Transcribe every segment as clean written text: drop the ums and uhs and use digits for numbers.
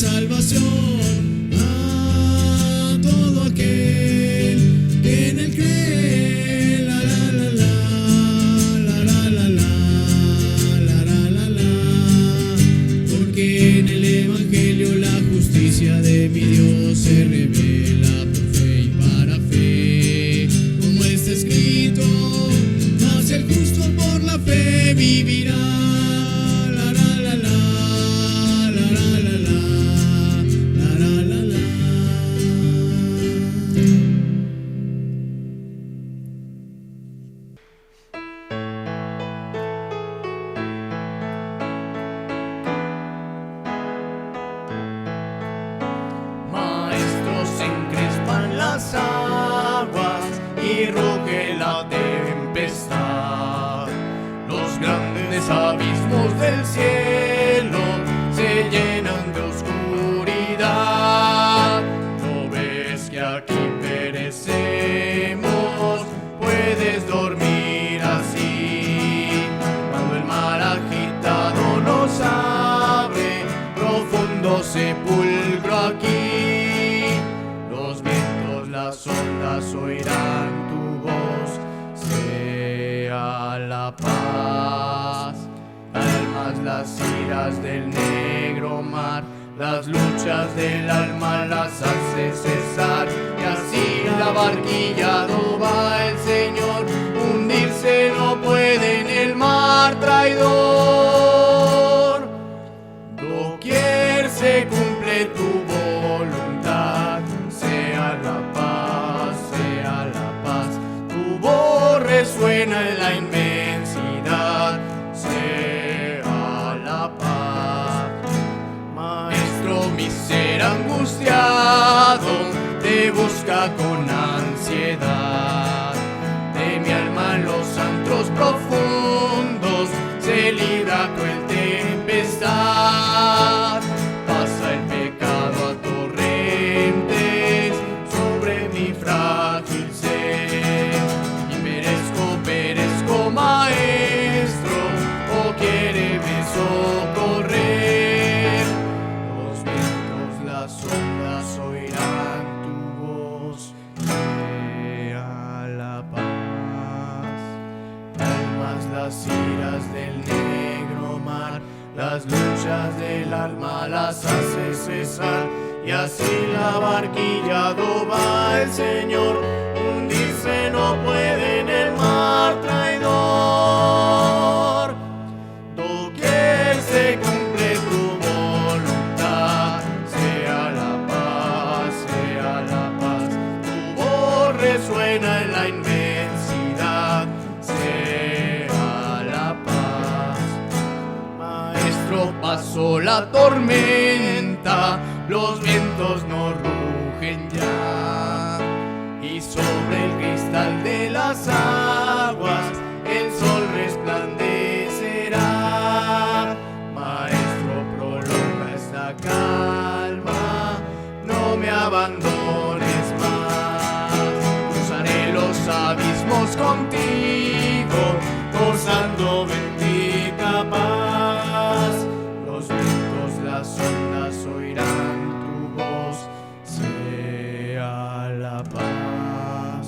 salvación a todo aquel que en él cree. La la la la, la la la la, la la la. Porque en el evangelio la justicia de mi Dios se revela por fe y para fe, como está escrito, mas el justo por la fe vivirá. La la la la, la la la la, la la la la. Maestros, se encrespan las aguas y ruge la tempestad. Los grandes abismos del cielo se llenan de oscuridad. ¿No ves que aquí perecemos? Puedes dormir así. Cuando el mar agitado nos abre profundo sepulcro aquí, los vientos, las ondas oirán tu voz. Sea la paz. Calmas las iras del negro mar, las luchas del alma las hace cesar, y así la barquilla no va el Señor, hundirse no puede en el mar traidor. Doquier se cumple tu voluntad, sea la paz, tu voz resuena en la inmensidad, sea la paz. Maestro, mi ser angustiado te busca con ansiedad, de mi alma en los antros profundos se libra cruel tempestad. Pasa el pecado a torrentes sobre mi frágil ser, y perezco, maestro, oh quiéreme socorrer. Los vientos, las ondas oirán tu voz, sea la paz. Calmas las iras del negro mar, las luchas del alma las hace cesar, y así la barquilla no va el Señor, hundirse no puede en el mar traidor. Doquier se cumple tu voluntad, sea la paz, tu voz resuena en la inmensidad, sea la paz. Maestro, pasó la tormenta, los vientos no rugen ya, y sobre el cristal de las aguas el sol resplandecerá. Maestro, prolonga esta calma, no me abandones más. Cruzaré los abismos contigo, gozando bendita paz. Los vientos, las ondas oirán tu voz, sea la paz.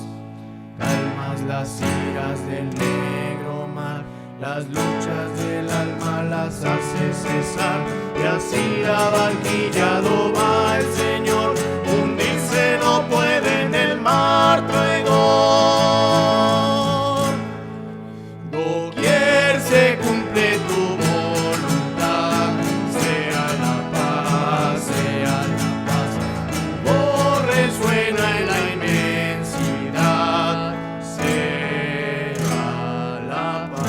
Calmas las iras del negro mar, las luchas del alma las hace cesar, y así la barquilla no va el Señor, hundirse no puede en el mar traidor. Doquier se cumple tu voluntad, sea la paz, tu voz resuena en la inmensidad, sea la paz.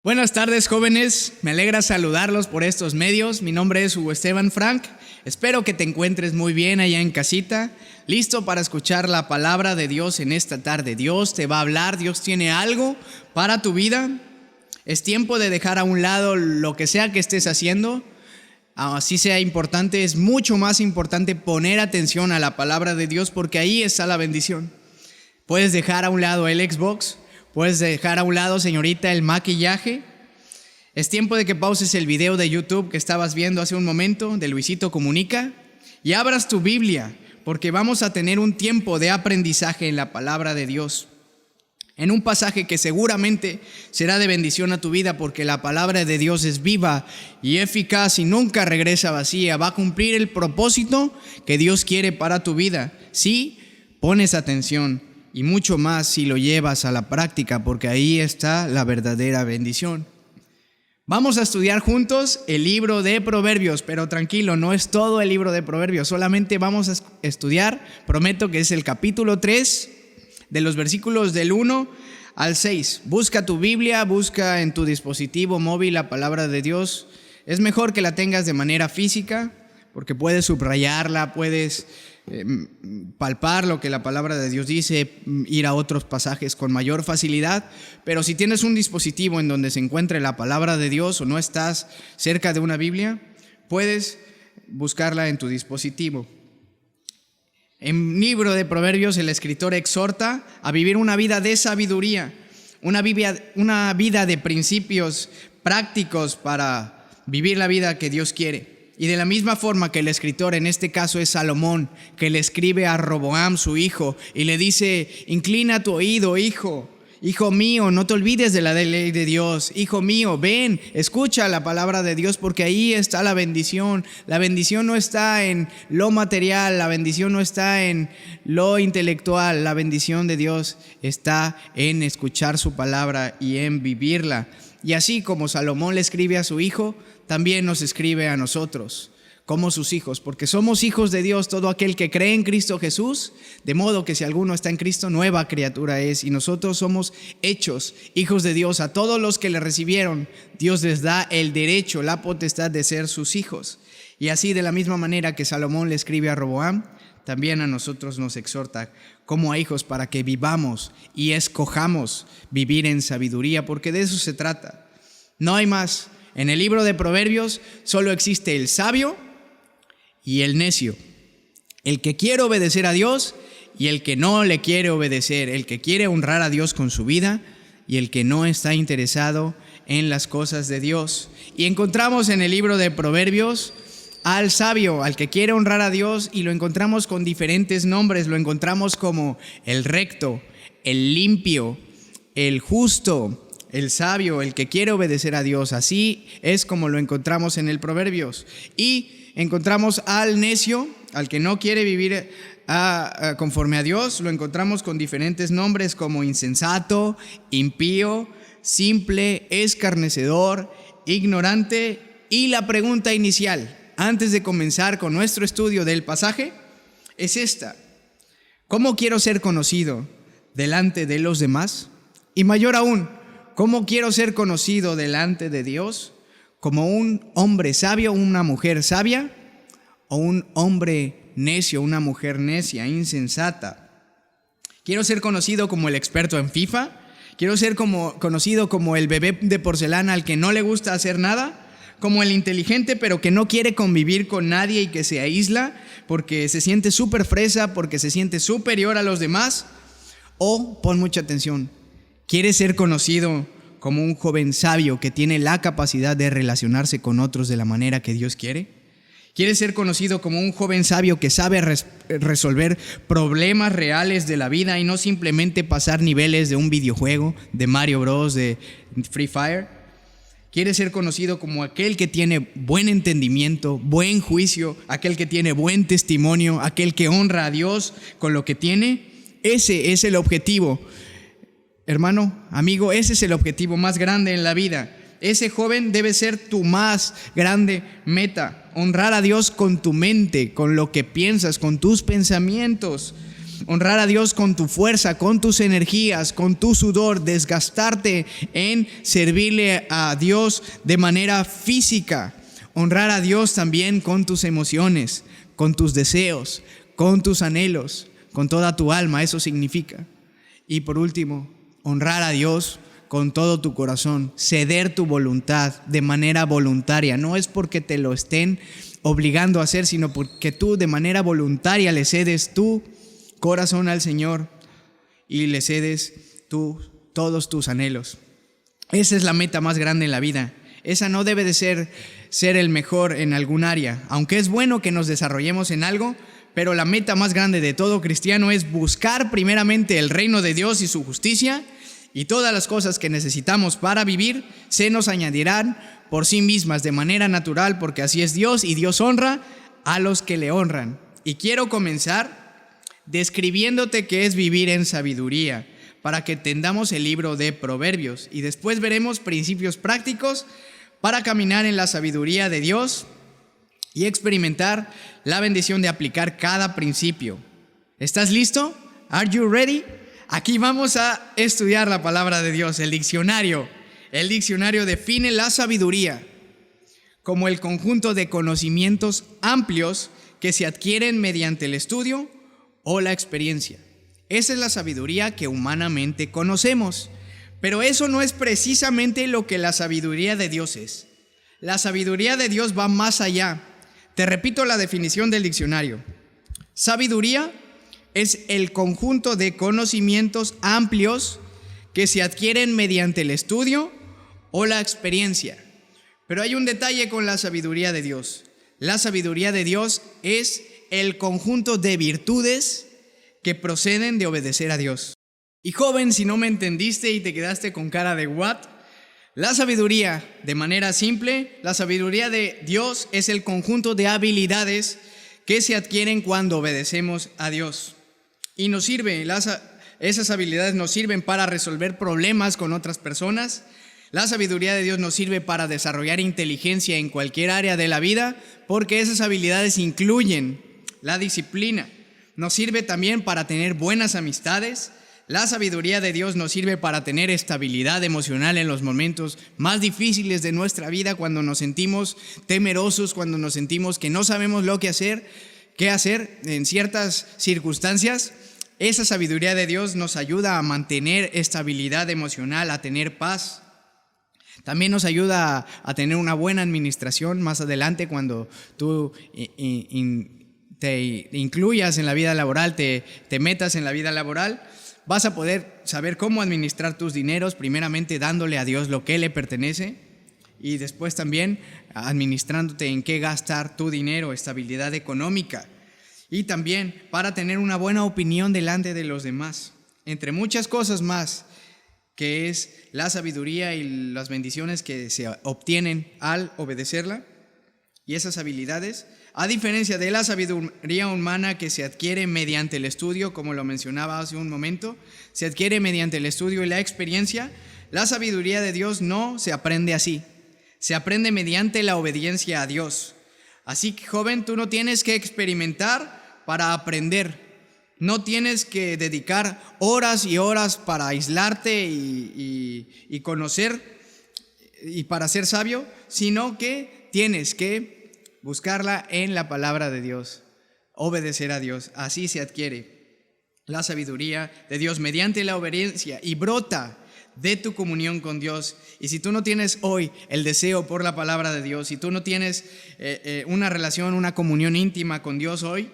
Buenas tardes, jóvenes, me alegra saludarlos por estos medios. Mi nombre es Hugo Esteban Frank, espero que te encuentres muy bien allá en casita, listo para escuchar la palabra de Dios en esta tarde. Dios te va a hablar, Dios tiene algo para tu vida. Es tiempo de dejar a un lado lo que sea que estés haciendo, así sea importante. Es mucho más importante poner atención a la palabra de Dios, porque ahí está la bendición. Puedes dejar a un lado el Xbox, puedes dejar a un lado, señorita, el maquillaje. Es tiempo de que pauses el video de YouTube que estabas viendo hace un momento de Luisito Comunica y abras tu Biblia, porque vamos a tener un tiempo de aprendizaje en la palabra de Dios. En un pasaje que seguramente será de bendición a tu vida, porque la palabra de Dios es viva y eficaz y nunca regresa vacía. Va a cumplir el propósito que Dios quiere para tu vida si pones atención, y mucho más si lo llevas a la práctica, porque ahí está la verdadera bendición. Vamos a estudiar juntos el libro de Proverbios, pero tranquilo, no es todo el libro de Proverbios, solamente vamos a estudiar, prometo que es el capítulo 3, de los versículos del 1 al 6. Busca tu Biblia, busca en tu dispositivo móvil la palabra de Dios. Es mejor que la tengas de manera física, porque puedes subrayarla, puedes palpar lo que la palabra de Dios dice, ir a otros pasajes con mayor facilidad. Pero si tienes un dispositivo en donde se encuentre la palabra de Dios o no estás cerca de una Biblia, puedes buscarla en tu dispositivo. En el libro de Proverbios el escritor exhorta a vivir una vida de sabiduría, una vida de principios prácticos para vivir la vida que Dios quiere. Y de la misma forma que el escritor, en este caso es Salomón, que le escribe a Roboam, su hijo, y le dice: inclina tu oído, hijo mío, no te olvides de la ley de Dios. Hijo mío, ven, escucha la palabra de Dios, porque ahí está la bendición. La bendición no está en lo material, la bendición no está en lo intelectual. La bendición de Dios está en escuchar su palabra y en vivirla. Y así como Salomón le escribe a su hijo, también nos escribe a nosotros como sus hijos, porque somos hijos de Dios, todo aquel que cree en Cristo Jesús, de modo que si alguno está en Cristo, nueva criatura es, y nosotros somos hechos hijos de Dios. A todos los que le recibieron, Dios les da el derecho, la potestad de ser sus hijos. Y así, de la misma manera que Salomón le escribe a Roboam, también a nosotros nos exhorta como a hijos para que vivamos y escojamos vivir en sabiduría, porque de eso se trata. No hay más. En el libro de Proverbios solo existe el sabio y el necio, el que quiere obedecer a Dios y el que no le quiere obedecer, el que quiere honrar a Dios con su vida y el que no está interesado en las cosas de Dios. Y encontramos en el libro de Proverbios al sabio, al que quiere honrar a Dios, y lo encontramos con diferentes nombres. Lo encontramos como el recto, el limpio, el justo, el sabio, el que quiere obedecer a Dios. Así es como lo encontramos en el Proverbios. Y encontramos al necio, al que no quiere vivir conforme a Dios. Lo encontramos con diferentes nombres como insensato, impío, simple, escarnecedor, ignorante. Y la pregunta inicial, antes de comenzar con nuestro estudio del pasaje, es esta: ¿cómo quiero ser conocido delante de los demás? Y mayor aún, ¿cómo quiero ser conocido delante de Dios? ¿Como un hombre sabio, una mujer sabia? ¿O un hombre necio, una mujer necia, insensata? ¿Quiero ser conocido como el experto en FIFA? ¿Quiero ser conocido como el bebé de porcelana al que no le gusta hacer nada? ¿Como el inteligente pero que no quiere convivir con nadie y que se aísla porque se siente súper fresa, porque se siente superior a los demás? O, pon mucha atención, ¿quieres ser conocido como un joven sabio que tiene la capacidad de relacionarse con otros de la manera que Dios quiere? ¿Quieres ser conocido como un joven sabio que sabe resolver problemas reales de la vida y no simplemente pasar niveles de un videojuego, de Mario Bros, de Free Fire? ¿Quieres ser conocido como aquel que tiene buen entendimiento, buen juicio, aquel que tiene buen testimonio, aquel que honra a Dios con lo que tiene? Ese es el objetivo. Hermano, amigo, ese es el objetivo más grande en la vida. Ese joven debe ser tu más grande meta. Honrar a Dios con tu mente, con lo que piensas, con tus pensamientos. Honrar a Dios con tu fuerza, con tus energías, con tu sudor. Desgastarte en servirle a Dios de manera física. Honrar a Dios también con tus emociones, con tus deseos, con tus anhelos, con toda tu alma. Eso significa. Y por último, honrar a Dios con todo tu corazón, ceder tu voluntad de manera voluntaria. No es porque te lo estén obligando a hacer, sino porque tú de manera voluntaria le cedes tu corazón al Señor. y le cedes todos tus anhelos. Esa es la meta más grande en la vida. Esa no debe de ser el mejor en algún área, aunque es bueno que nos desarrollemos en algo, pero la meta más grande de todo cristiano es buscar primeramente el reino de Dios y su justicia, y todas las cosas que necesitamos para vivir se nos añadirán por sí mismas de manera natural, porque así es Dios y Dios honra a los que le honran. Y quiero comenzar describiéndote qué es vivir en sabiduría, para que entendamos el libro de Proverbios, y después veremos principios prácticos para caminar en la sabiduría de Dios y experimentar la bendición de aplicar cada principio. ¿Estás listo? Are you ready? Aquí vamos a estudiar la palabra de Dios, el diccionario. El diccionario define la sabiduría como el conjunto de conocimientos amplios que se adquieren mediante el estudio o la experiencia. Esa es la sabiduría que humanamente conocemos, pero eso no es precisamente lo que la sabiduría de Dios es. La sabiduría de Dios va más allá. Te repito la definición del diccionario. Sabiduría es el conjunto de conocimientos amplios que se adquieren mediante el estudio o la experiencia. Pero hay un detalle con la sabiduría de Dios. La sabiduría de Dios es el conjunto de virtudes que proceden de obedecer a Dios. Y joven, si no me entendiste y te quedaste con cara de what, la sabiduría, de manera simple, la sabiduría de Dios es el conjunto de habilidades que se adquieren cuando obedecemos a Dios. Y nos sirve, esas habilidades nos sirven para resolver problemas con otras personas. La sabiduría de Dios nos sirve para desarrollar inteligencia en cualquier área de la vida, porque esas habilidades incluyen la disciplina. Nos sirve también para tener buenas amistades. La sabiduría de Dios nos sirve para tener estabilidad emocional en los momentos más difíciles de nuestra vida, cuando nos sentimos temerosos, cuando nos sentimos que no sabemos qué hacer en ciertas circunstancias. Esa sabiduría de Dios nos ayuda a mantener estabilidad emocional, a tener paz. También nos ayuda a tener una buena administración más adelante cuando tú te incluyas en la vida laboral, te metas en la vida laboral. Vas a poder saber cómo administrar tus dineros, primeramente dándole a Dios lo que le pertenece y después también administrándote en qué gastar tu dinero, estabilidad económica. Y también para tener una buena opinión delante de los demás, entre muchas cosas más, que es la sabiduría y las bendiciones que se obtienen al obedecerla. Y esas habilidades, a diferencia de la sabiduría humana que se adquiere mediante el estudio, como lo mencionaba hace un momento, se adquiere mediante el estudio y la experiencia, la sabiduría de Dios no se aprende así, se aprende mediante la obediencia a Dios. Así que, joven, tú no tienes que experimentar para aprender. No tienes que dedicar horas y horas para aislarte y conocer y para ser sabio, sino que tienes que buscarla en la palabra de Dios, obedecer a Dios. Así se adquiere la sabiduría de Dios mediante la obediencia y brota de tu comunión con Dios. Y si tú no tienes hoy el deseo por la palabra de Dios, si tú no tienes una relación, una comunión íntima con Dios hoy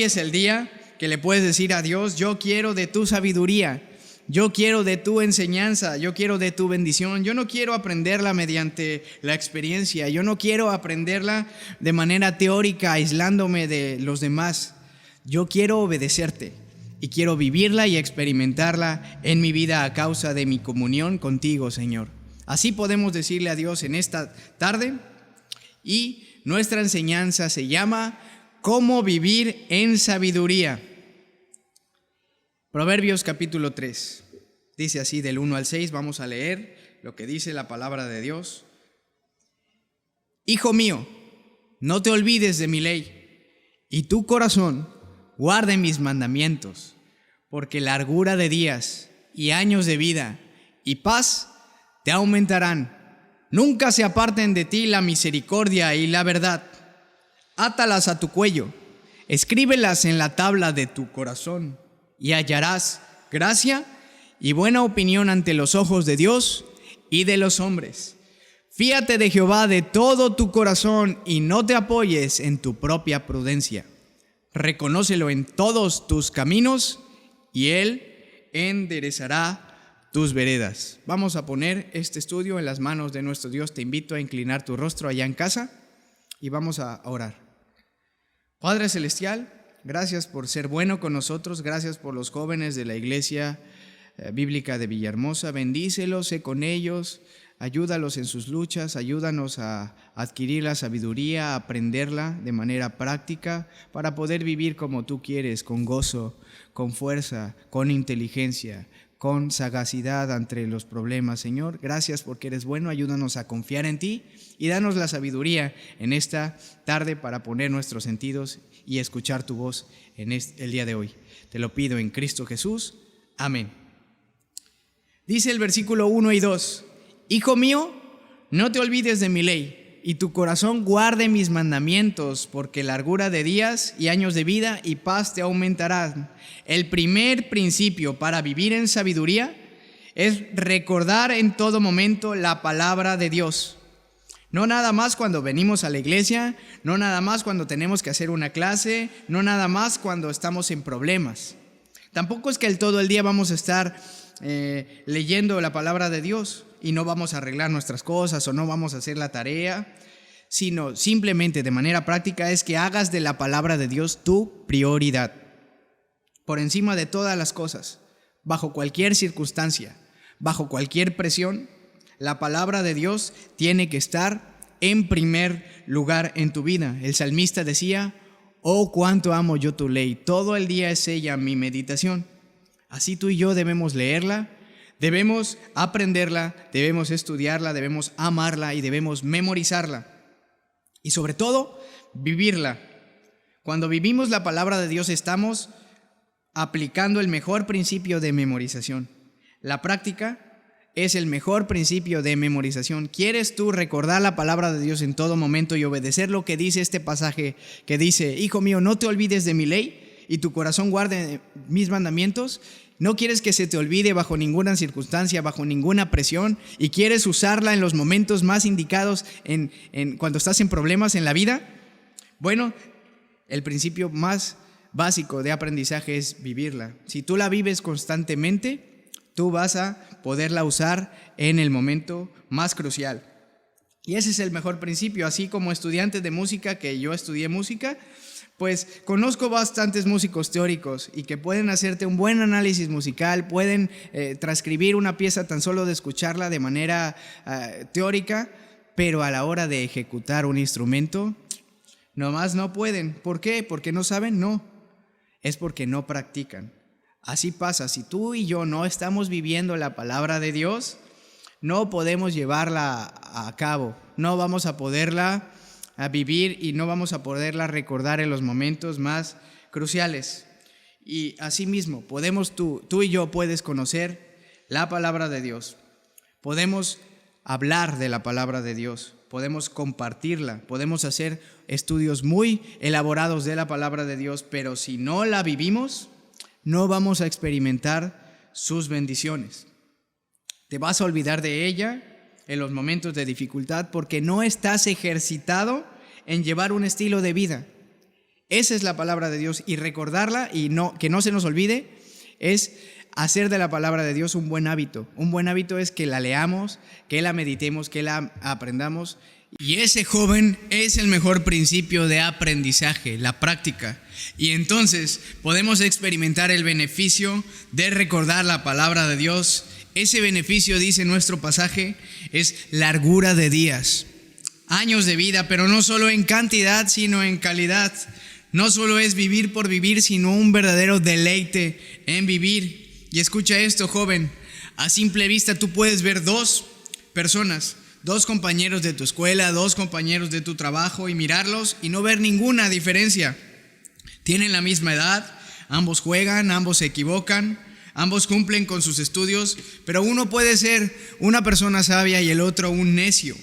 es el día que le puedes decir a Dios: yo quiero de tu sabiduría, yo quiero de tu enseñanza, yo quiero de tu bendición. Yo no quiero aprenderla mediante la experiencia, yo no quiero aprenderla de manera teórica, aislándome de los demás. Yo quiero obedecerte y quiero vivirla y experimentarla en mi vida a causa de mi comunión contigo, Señor. Así podemos decirle a Dios en esta tarde, y nuestra enseñanza se llama ¿Cómo vivir en sabiduría? Proverbios capítulo 3, dice así del 1 al 6, vamos a leer lo que dice la palabra de Dios. Hijo mío, no te olvides de mi ley, y tu corazón guarde mis mandamientos, porque largura de días y años de vida y paz te aumentarán. Nunca se aparten de ti la misericordia y la verdad. Átalas a tu cuello, escríbelas en la tabla de tu corazón, y hallarás gracia y buena opinión ante los ojos de Dios y de los hombres. Fíate de Jehová de todo tu corazón y no te apoyes en tu propia prudencia. Reconócelo en todos tus caminos y Él enderezará tus veredas. Vamos a poner este estudio en las manos de nuestro Dios. Te invito a inclinar tu rostro allá en casa y vamos a orar. Padre Celestial, gracias por ser bueno con nosotros, gracias por los jóvenes de la Iglesia Bíblica de Villahermosa. Bendícelos, sé con ellos, ayúdalos en sus luchas, ayúdanos a adquirir la sabiduría, a aprenderla de manera práctica para poder vivir como tú quieres, con gozo, con fuerza, con inteligencia, con sagacidad ante los problemas. Señor, gracias porque eres bueno, ayúdanos a confiar en ti y danos la sabiduría en esta tarde para poner nuestros sentidos y escuchar tu voz en el día de hoy. Te lo pido en Cristo Jesús. Amén. Dice el versículo 1 y 2: Hijo mío, no te olvides de mi ley, y tu corazón guarde mis mandamientos, porque largura de días y años de vida y paz te aumentarán. El primer principio para vivir en sabiduría es recordar en todo momento la palabra de Dios. No nada más cuando venimos a la iglesia, no nada más cuando tenemos que hacer una clase, no nada más cuando estamos en problemas. Tampoco es que todo el día vamos a estar leyendo la palabra de Dios y no vamos a arreglar nuestras cosas o no vamos a hacer la tarea, sino simplemente de manera práctica es que hagas de la palabra de Dios tu prioridad, por encima de todas las cosas, bajo cualquier circunstancia, bajo cualquier presión. La palabra de Dios tiene que estar en primer lugar en tu vida. El salmista decía: oh, cuánto amo yo tu ley, todo el día es ella mi meditación. Así tú y yo debemos leerla, debemos aprenderla, debemos estudiarla, debemos amarla y debemos memorizarla. Y sobre todo, vivirla. Cuando vivimos la palabra de Dios estamos aplicando el mejor principio de memorización. La práctica es el mejor principio de memorización. ¿Quieres tú recordar la palabra de Dios en todo momento y obedecer lo que dice este pasaje que dice: hijo mío, no te olvides de mi ley y tu corazón guarde mis mandamientos? ¿No quieres que se te olvide bajo ninguna circunstancia, bajo ninguna presión? ¿Y quieres usarla en los momentos más indicados cuando estás en problemas en la vida? Bueno, el principio más básico de aprendizaje es vivirla. Si tú la vives constantemente, tú vas a poderla usar en el momento más crucial. Y ese es el mejor principio. Así como estudiante de música, que yo estudié música, pues conozco bastantes músicos teóricos y que pueden hacerte un buen análisis musical, pueden transcribir una pieza tan solo de escucharla de manera teórica, pero a la hora de ejecutar un instrumento, nomás no pueden. ¿Por qué? ¿Porque no saben? No, es porque no practican. Así pasa, si tú y yo no estamos viviendo la palabra de Dios, no podemos llevarla a cabo, no vamos a poderla a vivir y no vamos a poderla recordar en los momentos más cruciales. Y asimismo, tú y yo puedes conocer la palabra de Dios, podemos hablar de la palabra de Dios, podemos compartirla, podemos hacer estudios muy elaborados de la palabra de Dios, pero si no la vivimos, no vamos a experimentar sus bendiciones. Te vas a olvidar de ella en los momentos de dificultad porque no estás ejercitado en llevar un estilo de vida. Esa es la palabra de Dios, y recordarla y que no se nos olvide es hacer de la palabra de Dios un buen hábito. Un buen hábito es que la leamos, que la meditemos, que la aprendamos. Y ese, joven, es el mejor principio de aprendizaje, la práctica. Y entonces podemos experimentar el beneficio de recordar la palabra de Dios. Ese beneficio, dice nuestro pasaje, es largura de días, años de vida, pero no solo en cantidad, sino en calidad. No solo es vivir por vivir, sino un verdadero deleite en vivir. Y escucha esto, joven, a simple vista tú puedes ver dos personas, dos compañeros de tu escuela, dos compañeros de tu trabajo, y mirarlos y no ver ninguna diferencia. Tienen la misma edad, ambos juegan, ambos se equivocan, ambos cumplen con sus estudios, pero uno puede ser una persona sabia y el otro un necio.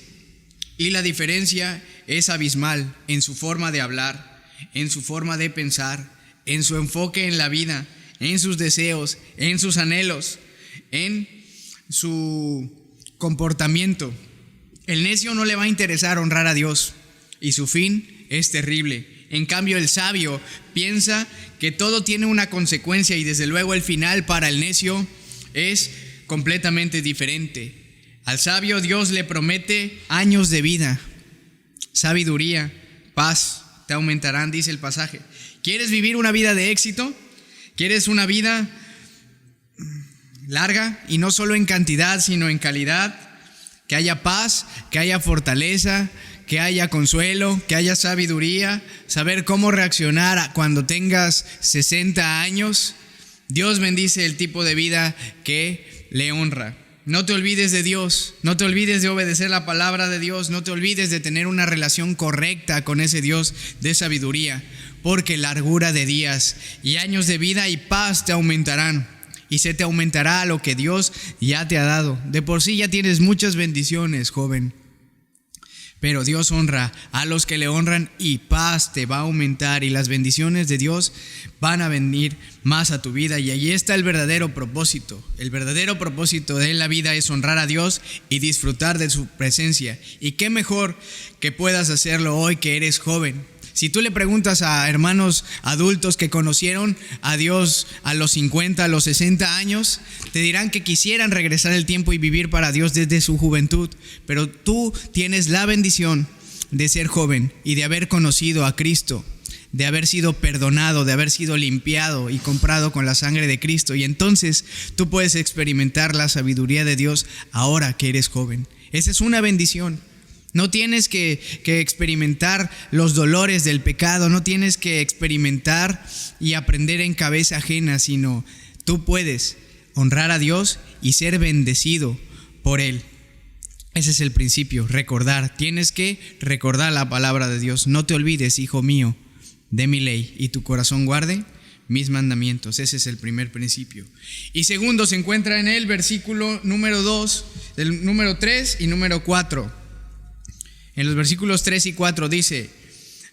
Y la diferencia es abismal en su forma de hablar, en su forma de pensar, en su enfoque en la vida, en sus deseos, en sus anhelos, en su comportamiento. El necio no le va a interesar honrar a Dios y su fin es terrible. En cambio, el sabio piensa que todo tiene una consecuencia y desde luego el final para el necio es completamente diferente. Al sabio Dios le promete años de vida, sabiduría, paz, te aumentarán, dice el pasaje. ¿Quieres vivir una vida de éxito? ¿Quieres una vida larga y no solo en cantidad, sino en calidad? Que haya paz, que haya fortaleza, que haya consuelo, que haya sabiduría, saber cómo reaccionar cuando tengas 60 años. Dios bendice el tipo de vida que le honra. No te olvides de Dios, no te olvides de obedecer la palabra de Dios, no te olvides de tener una relación correcta con ese Dios de sabiduría, porque largura de días y años de vida y paz te aumentarán. Y se te aumentará lo que Dios ya te ha dado. De por sí ya tienes muchas bendiciones, joven. Pero Dios honra a los que le honran y paz te va a aumentar y las bendiciones de Dios van a venir más a tu vida. Y allí está el verdadero propósito. El verdadero propósito de la vida es honrar a Dios y disfrutar de su presencia. Y qué mejor que puedas hacerlo hoy que eres joven. Si tú le preguntas a hermanos adultos que conocieron a Dios a los 50, a los 60 años, te dirán que quisieran regresar el tiempo y vivir para Dios desde su juventud. Pero tú tienes la bendición de ser joven y de haber conocido a Cristo, de haber sido perdonado, de haber sido limpiado y comprado con la sangre de Cristo. Y entonces tú puedes experimentar la sabiduría de Dios ahora que eres joven. Esa es una bendición. No tienes que experimentar los dolores del pecado, no tienes que experimentar y aprender en cabeza ajena, sino tú puedes honrar a Dios y ser bendecido por Él. Ese es el principio, recordar. Tienes que recordar la palabra de Dios. No te olvides, hijo mío, de mi ley, y tu corazón guarde mis mandamientos. Ese es el primer principio. Y segundo, se encuentra en el versículo número 2, del número 3 y número 4. En los versículos 3 y 4 dice: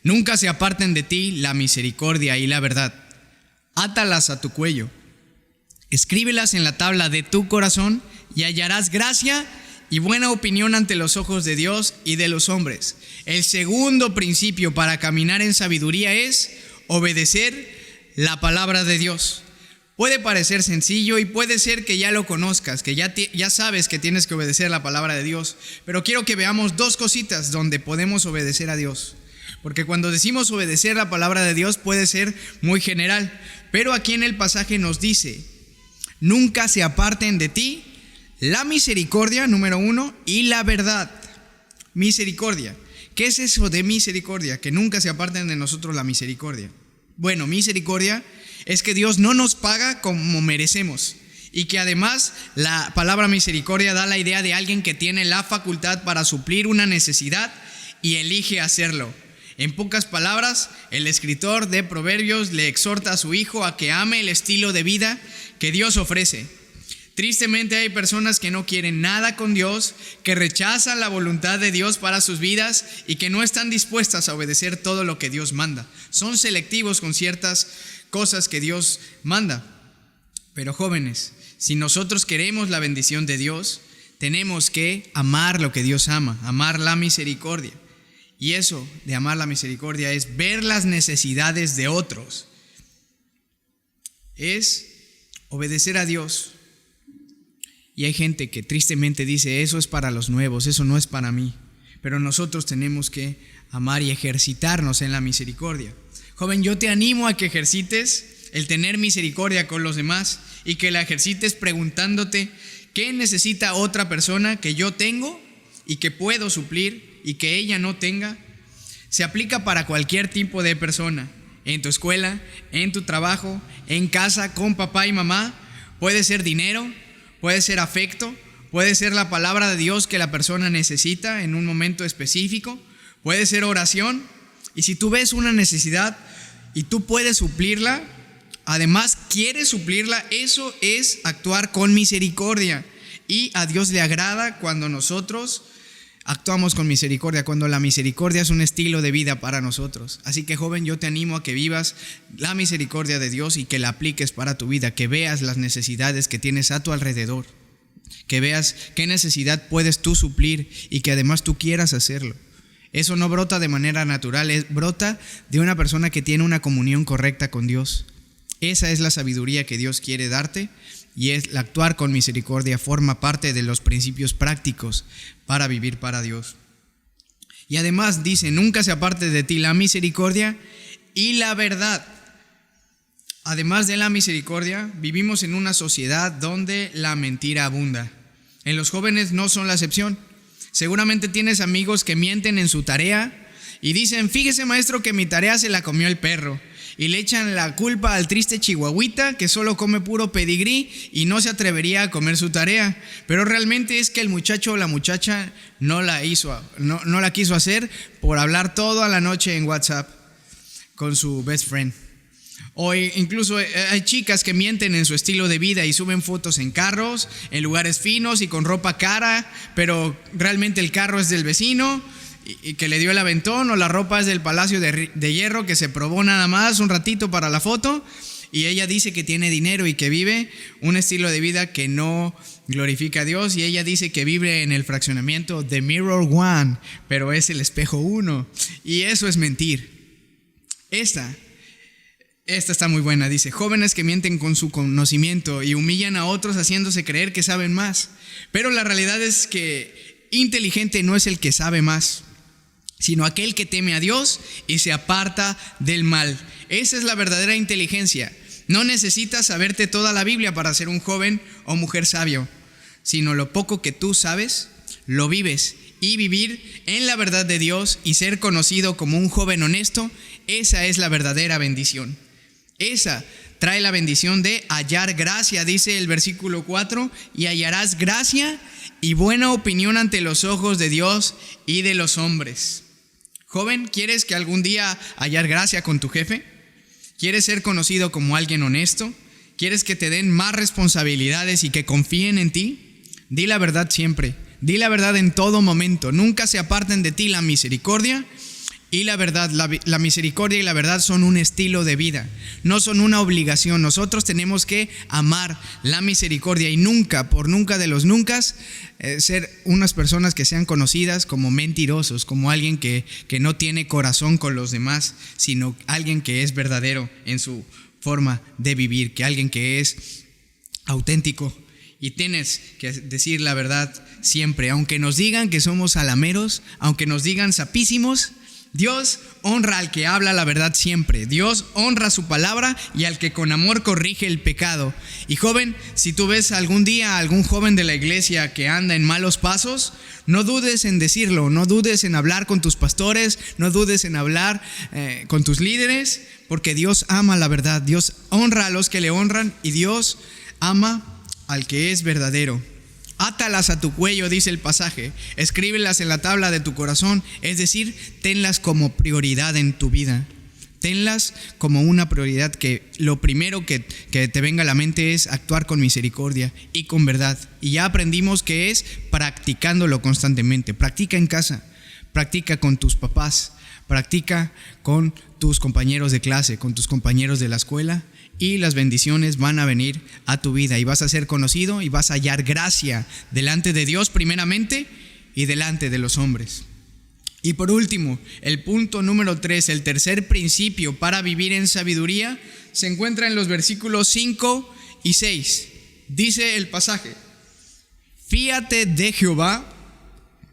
nunca se aparten de ti la misericordia y la verdad. Átalas a tu cuello. Escríbelas en la tabla de tu corazón y hallarás gracia y buena opinión ante los ojos de Dios y de los hombres. El segundo principio para caminar en sabiduría es obedecer la palabra de Dios. Puede parecer sencillo y puede ser que ya lo conozcas, que ya sabes que tienes que obedecer la palabra de Dios. Pero quiero que veamos dos cositas donde podemos obedecer a Dios. Porque cuando decimos obedecer la palabra de Dios puede ser muy general. Pero aquí en el pasaje nos dice: nunca se aparten de ti la misericordia, número 1, y la verdad. Misericordia. ¿Qué es eso de misericordia? Que nunca se aparten de nosotros la misericordia. Bueno, misericordia es que Dios no nos paga como merecemos y que además la palabra misericordia da la idea de alguien que tiene la facultad para suplir una necesidad y elige hacerlo. En pocas palabras, el escritor de Proverbios le exhorta a su hijo a que ame el estilo de vida que Dios ofrece. Tristemente hay personas que no quieren nada con Dios, que rechazan la voluntad de Dios para sus vidas y que no están dispuestas a obedecer todo lo que Dios manda. Son selectivos con ciertas cosas que Dios manda. Pero jóvenes, si nosotros queremos la bendición de Dios, tenemos que amar lo que Dios ama, amar la misericordia. Y eso de amar la misericordia es ver las necesidades de otros. Es obedecer a Dios. Y hay gente que tristemente dice: eso es para los nuevos, eso no es para mí. Pero nosotros tenemos que amar y ejercitarnos en la misericordia. Joven, yo te animo a que ejercites el tener misericordia con los demás y que la ejercites preguntándote: ¿qué necesita otra persona que yo tengo y que puedo suplir y que ella no tenga? Se aplica para cualquier tipo de persona, en tu escuela, en tu trabajo, en casa, con papá y mamá. Puede ser dinero, puede ser afecto, puede ser la palabra de Dios que la persona necesita en un momento específico, puede ser oración. Y si tú ves una necesidad y tú puedes suplirla, además quieres suplirla, eso es actuar con misericordia. Y a Dios le agrada cuando nosotros actuamos con misericordia, cuando la misericordia es un estilo de vida para nosotros. Así que, joven, yo te animo a que vivas la misericordia de Dios y que la apliques para tu vida, que veas las necesidades que tienes a tu alrededor, que veas qué necesidad puedes tú suplir y que además tú quieras hacerlo. Eso no brota de manera natural, brota de una persona que tiene una comunión correcta con Dios. Esa es la sabiduría que Dios quiere darte, y es el actuar con misericordia forma parte de los principios prácticos para vivir para Dios. Y además dice, nunca se aparte de ti la misericordia y la verdad. Además de la misericordia, vivimos en una sociedad donde la mentira abunda. En los jóvenes no son la excepción. Seguramente tienes amigos que mienten en su tarea y dicen, fíjese maestro que mi tarea se la comió el perro. Y le echan la culpa al triste chihuahuita que solo come puro pedigrí y no se atrevería a comer su tarea. Pero realmente es que el muchacho o la muchacha no la quiso hacer por hablar toda la noche en WhatsApp con su best friend. O incluso hay chicas que mienten en su estilo de vida y suben fotos en carros, en lugares finos y con ropa cara, pero realmente el carro es del vecino y que le dio el aventón, o la ropa es del Palacio de Hierro que se probó nada más un ratito para la foto, y ella dice que tiene dinero y que vive un estilo de vida que no glorifica a Dios, y ella dice que vive en el fraccionamiento de Mirror One, pero es el espejo 1, y eso es mentir. Esta está muy buena, dice, jóvenes que mienten con su conocimiento y humillan a otros haciéndose creer que saben más. Pero la realidad es que inteligente no es el que sabe más, sino aquel que teme a Dios y se aparta del mal. Esa es la verdadera inteligencia. No necesitas saberte toda la Biblia para ser un joven o mujer sabio, sino lo poco que tú sabes, lo vives. Y vivir en la verdad de Dios y ser conocido como un joven honesto, esa es la verdadera bendición. Esa trae la bendición de hallar gracia, dice el versículo 4, y hallarás gracia y buena opinión ante los ojos de Dios y de los hombres. Joven, ¿quieres que algún día hallar gracia con tu jefe? ¿Quieres ser conocido como alguien honesto? ¿Quieres que te den más responsabilidades y que confíen en ti? Di la verdad siempre, di la verdad en todo momento. Nunca se aparten de ti la misericordia y la verdad. La misericordia y la verdad son un estilo de vida, no son una obligación. Nosotros tenemos que amar la misericordia y nunca, por nunca de los nunca, ser unas personas que sean conocidas como mentirosos, como alguien que no tiene corazón con los demás, sino alguien que es verdadero en su forma de vivir, que alguien que es auténtico. Y tienes que decir la verdad siempre, aunque nos digan que somos alameros, aunque nos digan sapísimos. Dios honra al que habla la verdad siempre. Dios honra su palabra y al que con amor corrige el pecado. Y joven, si tú ves algún día a algún joven de la iglesia que anda en malos pasos, no dudes en decirlo, no dudes en hablar con tus pastores, no dudes en hablar con tus líderes, porque Dios ama la verdad. Dios honra a los que le honran y Dios ama al que es verdadero. Átalas a tu cuello, dice el pasaje, escríbelas en la tabla de tu corazón, es decir, tenlas como prioridad en tu vida. Tenlas como una prioridad, que lo primero que te venga a la mente es actuar con misericordia y con verdad. Y ya aprendimos que es practicándolo constantemente. Practica en casa, practica con tus papás, practica con tus compañeros de clase, con tus compañeros de la escuela, y las bendiciones van a venir a tu vida y vas a ser conocido y vas a hallar gracia delante de Dios primeramente y delante de los hombres. Y por último, el punto número 3, el tercer principio para vivir en sabiduría, se encuentra en los versículos 5 y 6. Dice el pasaje: fíate de Jehová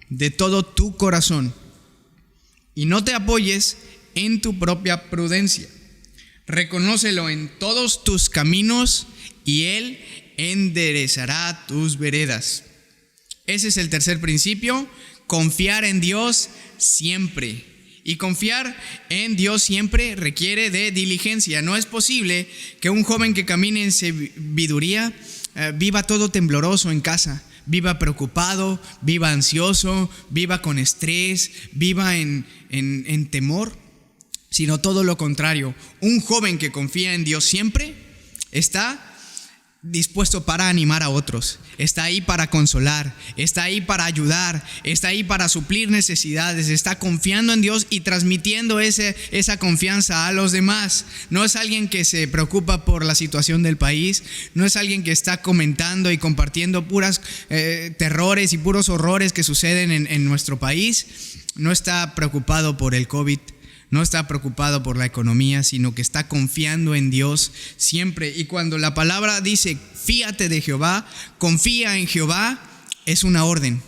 de todo tu corazón y no te apoyes en tu propia prudencia. Reconócelo en todos tus caminos y Él enderezará tus veredas. Ese es el tercer principio, confiar en Dios siempre. Y confiar en Dios siempre requiere de diligencia. No es posible que un joven que camine en sabiduría viva todo tembloroso en casa, viva preocupado, viva ansioso, viva con estrés, viva en temor. Sino todo lo contrario. Un joven que confía en Dios siempre está dispuesto para animar a otros, está ahí para consolar, está ahí para ayudar, está ahí para suplir necesidades, está confiando en Dios y transmitiendo esa confianza a los demás. No es alguien que se preocupa por la situación del país, no es alguien que está comentando y compartiendo puras terrores y puros horrores que suceden en nuestro país. No está preocupado por el COVID, no está preocupado por la economía, sino que está confiando en Dios siempre. Y cuando la palabra dice, fíate de Jehová, confía en Jehová, es una orden,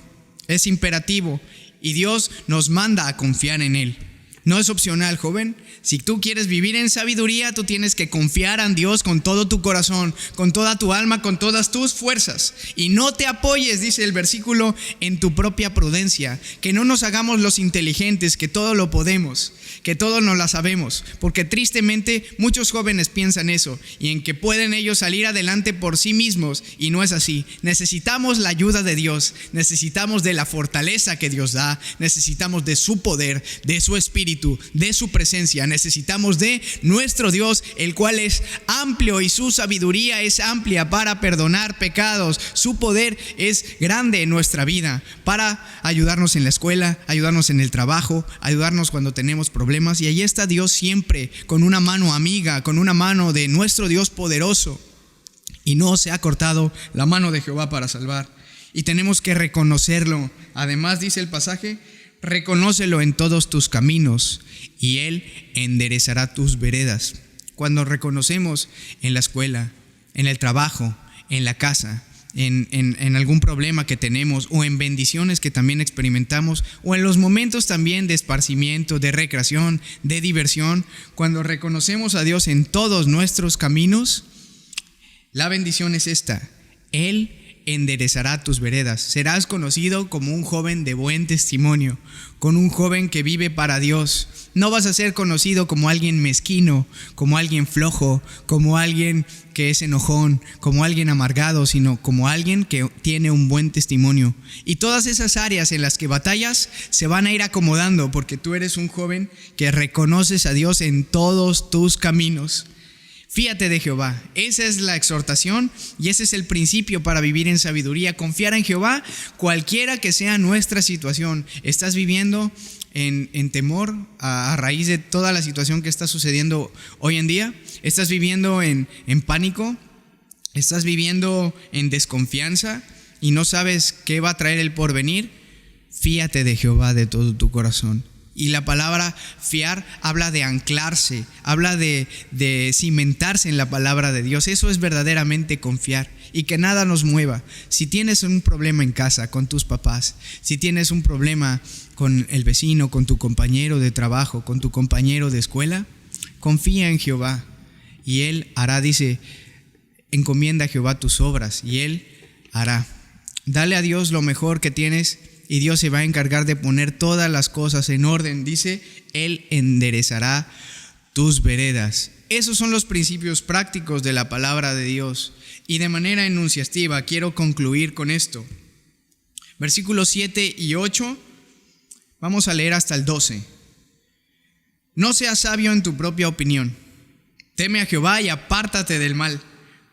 es imperativo. Y Dios nos manda a confiar en Él. No es opcional, joven. Si tú quieres vivir en sabiduría, tú tienes que confiar en Dios con todo tu corazón, con toda tu alma, con todas tus fuerzas. Y no te apoyes, dice el versículo, en tu propia prudencia. Que no nos hagamos los inteligentes, que todo lo podemos, que todo nos la sabemos. Porque tristemente muchos jóvenes piensan eso, y en que pueden ellos salir adelante por sí mismos. Y no es así. Necesitamos la ayuda de Dios, necesitamos de la fortaleza que Dios da, necesitamos de su poder, de su espíritu, de su presencia. Necesitamos de nuestro Dios, el cual es amplio y su sabiduría es amplia para perdonar pecados. Su poder es grande en nuestra vida para ayudarnos en la escuela, ayudarnos en el trabajo, ayudarnos cuando tenemos problemas. Y ahí está Dios siempre con una mano amiga, con una mano de nuestro Dios poderoso. Y no se ha cortado la mano de Jehová para salvar. Y tenemos que reconocerlo. Además, dice el pasaje, reconócelo en todos tus caminos y Él enderezará tus veredas. Cuando reconocemos en la escuela, en el trabajo, en la casa, en algún problema que tenemos o en bendiciones que también experimentamos o en los momentos también de esparcimiento, de recreación, de diversión, cuando reconocemos a Dios en todos nuestros caminos, la bendición es esta: Él enderezará tus veredas. Serás conocido como un joven de buen testimonio, con un joven que vive para Dios. No vas a ser conocido como alguien mezquino, como alguien flojo, como alguien que es enojón, como alguien amargado, sino como alguien que tiene un buen testimonio. Y todas esas áreas en las que batallas se van a ir acomodando, porque tú eres un joven que reconoces a Dios en todos tus caminos. Fíate de Jehová. Esa es la exhortación y ese es el principio para vivir en sabiduría. Confiar en Jehová, cualquiera que sea nuestra situación. ¿Estás viviendo en temor a raíz de toda la situación que está sucediendo hoy en día? ¿Estás viviendo en pánico? ¿Estás viviendo en desconfianza y no sabes qué va a traer el porvenir? Fíate de Jehová de todo tu corazón. Y la palabra fiar habla de anclarse, habla de cimentarse en la palabra de Dios. Eso es verdaderamente confiar y que nada nos mueva. Si tienes un problema en casa con tus papás, si tienes un problema con el vecino, con tu compañero de trabajo, con tu compañero de escuela, confía en Jehová y Él hará, dice, encomienda a Jehová tus obras y Él hará. Dale a Dios lo mejor que tienes y Dios se va a encargar de poner todas las cosas en orden. Dice, Él enderezará tus veredas. Esos son los principios prácticos de la palabra de Dios. Y de manera enunciativa quiero concluir con esto. Versículos 7 y 8, vamos a leer hasta el 12. No seas sabio en tu propia opinión. Teme a Jehová y apártate del mal,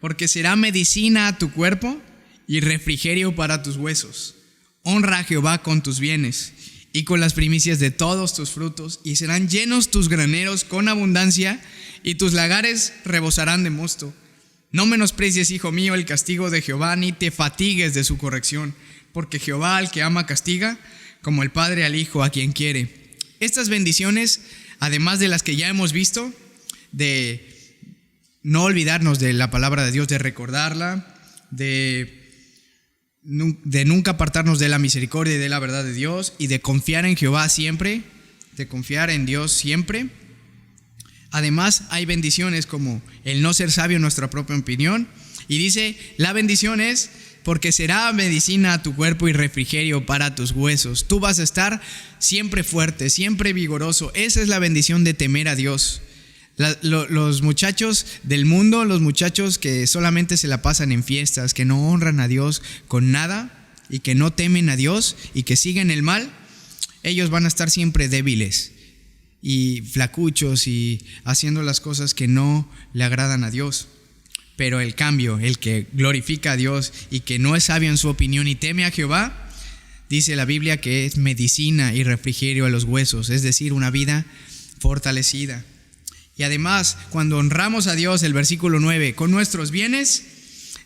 porque será medicina a tu cuerpo y refrigerio para tus huesos. Honra a Jehová con tus bienes y con las primicias de todos tus frutos, y serán llenos tus graneros con abundancia, y tus lagares rebosarán de mosto. No menosprecies, hijo mío, el castigo de Jehová, ni te fatigues de su corrección, porque Jehová al que ama castiga, como el padre al hijo a quien quiere. Estas bendiciones, además de las que ya hemos visto, de no olvidarnos de la palabra de Dios, de recordarla, de nunca apartarnos de la misericordia y de la verdad de Dios, y de confiar en Jehová siempre, de confiar en Dios siempre. Además, hay bendiciones como el no ser sabio en nuestra propia opinión, y dice, la bendición es porque será medicina a tu cuerpo y refrigerio para tus huesos. Tú vas a estar siempre fuerte, siempre vigoroso. Esa es la bendición de temer a Dios. Los muchachos del mundo, los muchachos que solamente se la pasan en fiestas, que no honran a Dios con nada y que no temen a Dios y que siguen el mal, ellos van a estar siempre débiles y flacuchos y haciendo las cosas que no le agradan a Dios. Pero el cambio, el que glorifica a Dios y que no es sabio en su opinión y teme a Jehová, dice la Biblia que es medicina y refrigerio a los huesos, es decir, una vida fortalecida. Y además, cuando honramos a Dios, el versículo 9, con nuestros bienes,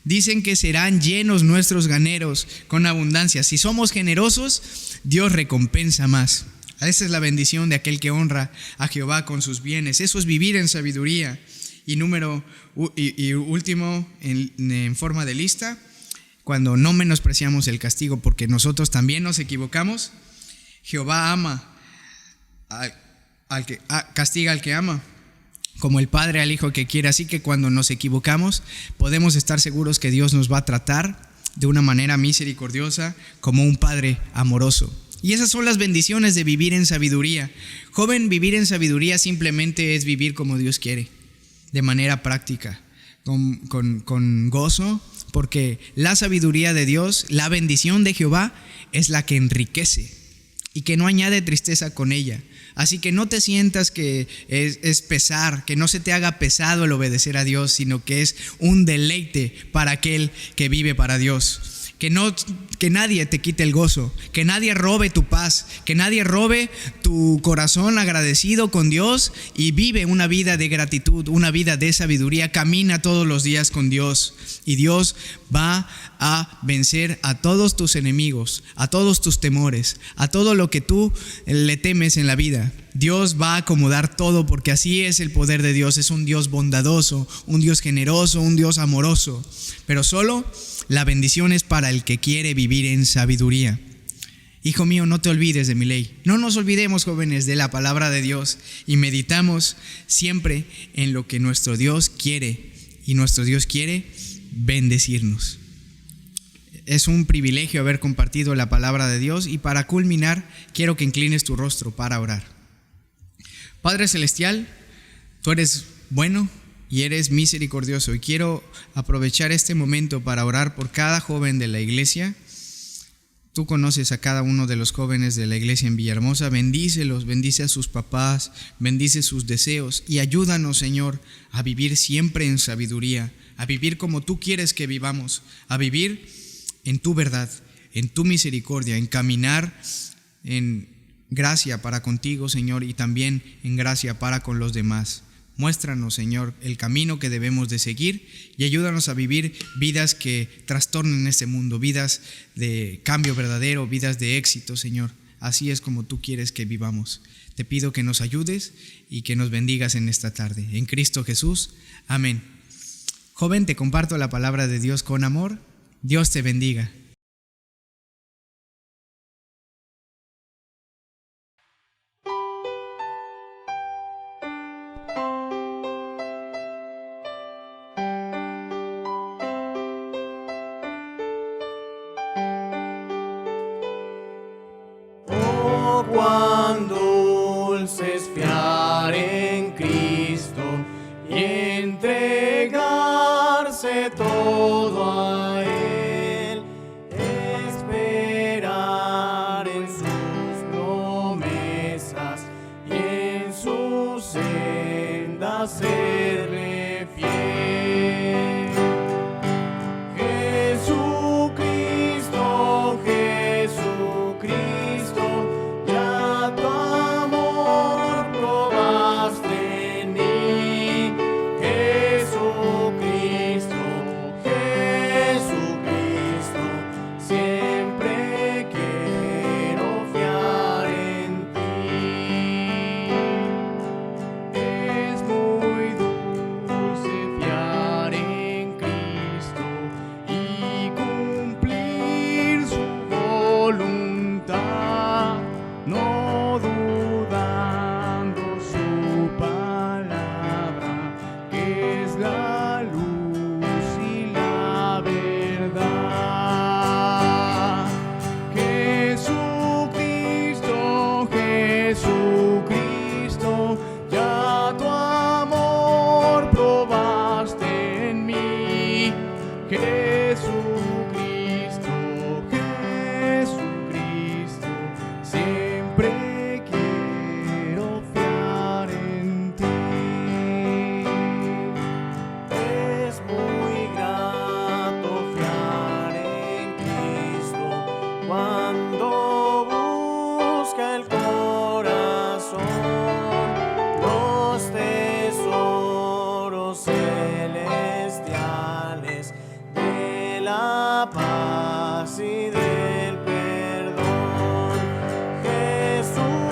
dicen que serán llenos nuestros graneros con abundancia. Si somos generosos, Dios recompensa más. Esa es la bendición de aquel que honra a Jehová con sus bienes. Eso es vivir en sabiduría. Y último, en forma de lista, cuando no menospreciamos el castigo, porque nosotros también nos equivocamos. Jehová ama castiga al que ama, como el padre al hijo que quiere. Así que cuando nos equivocamos, podemos estar seguros que Dios nos va a tratar de una manera misericordiosa, como un padre amoroso. Y esas son las bendiciones de vivir en sabiduría. Joven, vivir en sabiduría simplemente es vivir como Dios quiere, de manera práctica, con gozo, porque la sabiduría de Dios, la bendición de Jehová, es la que enriquece y que no añade tristeza con ella. Así que no te sientas que es pesar, que no se te haga pesado el obedecer a Dios, sino que es un deleite para aquel que vive para Dios. Que nadie te quite el gozo, que nadie robe tu paz, que nadie robe tu corazón agradecido con Dios, y vive una vida de gratitud, una vida de sabiduría. Camina todos los días con Dios y Dios va a vencer a todos tus enemigos, a todos tus temores, a todo lo que tú le temes en la vida. Dios va a acomodar todo, porque así es el poder de Dios. Es un Dios bondadoso, un Dios generoso, un Dios amoroso. Pero solo la bendición es para el que quiere vivir en sabiduría. Hijo mío, no te olvides de mi ley. No nos olvidemos, jóvenes, de la palabra de Dios, y meditamos siempre en lo que nuestro Dios quiere, y nuestro Dios quiere bendecirnos. Es un privilegio haber compartido la palabra de Dios, y para culminar, quiero que inclines tu rostro para orar. Padre Celestial, tú eres bueno y eres misericordioso, y quiero aprovechar este momento para orar por cada joven de la iglesia. Tú conoces a cada uno de los jóvenes de la iglesia en Villahermosa. Bendícelos, bendice a sus papás, bendice sus deseos, y ayúdanos, Señor, a vivir siempre en sabiduría, a vivir como tú quieres que vivamos, a vivir en tu verdad, en tu misericordia, en caminar en gracia para contigo, Señor, y también en gracia para con los demás. Muéstranos, Señor, el camino que debemos de seguir, y ayúdanos a vivir vidas que trastornen este mundo, vidas de cambio verdadero, vidas de éxito, Señor. Así es como tú quieres que vivamos. Te pido que nos ayudes y que nos bendigas en esta tarde. En Cristo Jesús. Amén. Joven, te comparto la palabra de Dios con amor. Dios te bendiga. Cuán dulce es fiar en Cristo y entregarse todo a Él, esperar en sus promesas y en sus sendas serle fiel. Jesucristo, Jesucristo, ya cuando busca el corazón los tesoros celestiales de la paz y del perdón. Jesucristo,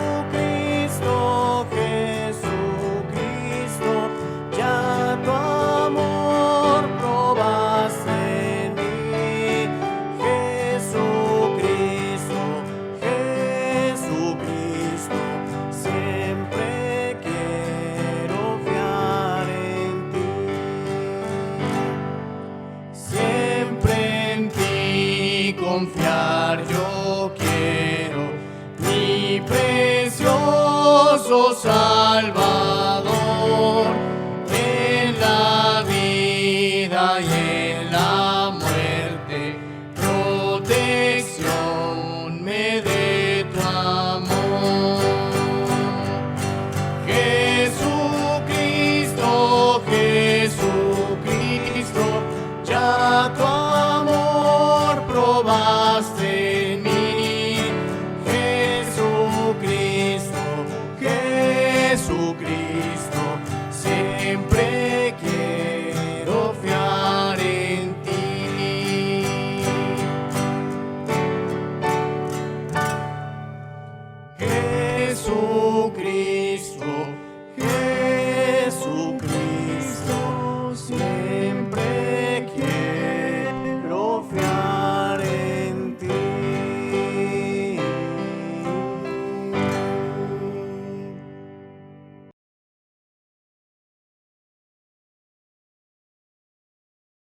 Jesucristo, ya tu amor probaste en mí. Jesucristo, Jesucristo, siempre quiero fiar en ti. Siempre en ti confiar yo quiero, mi precioso Salvador, en la vida y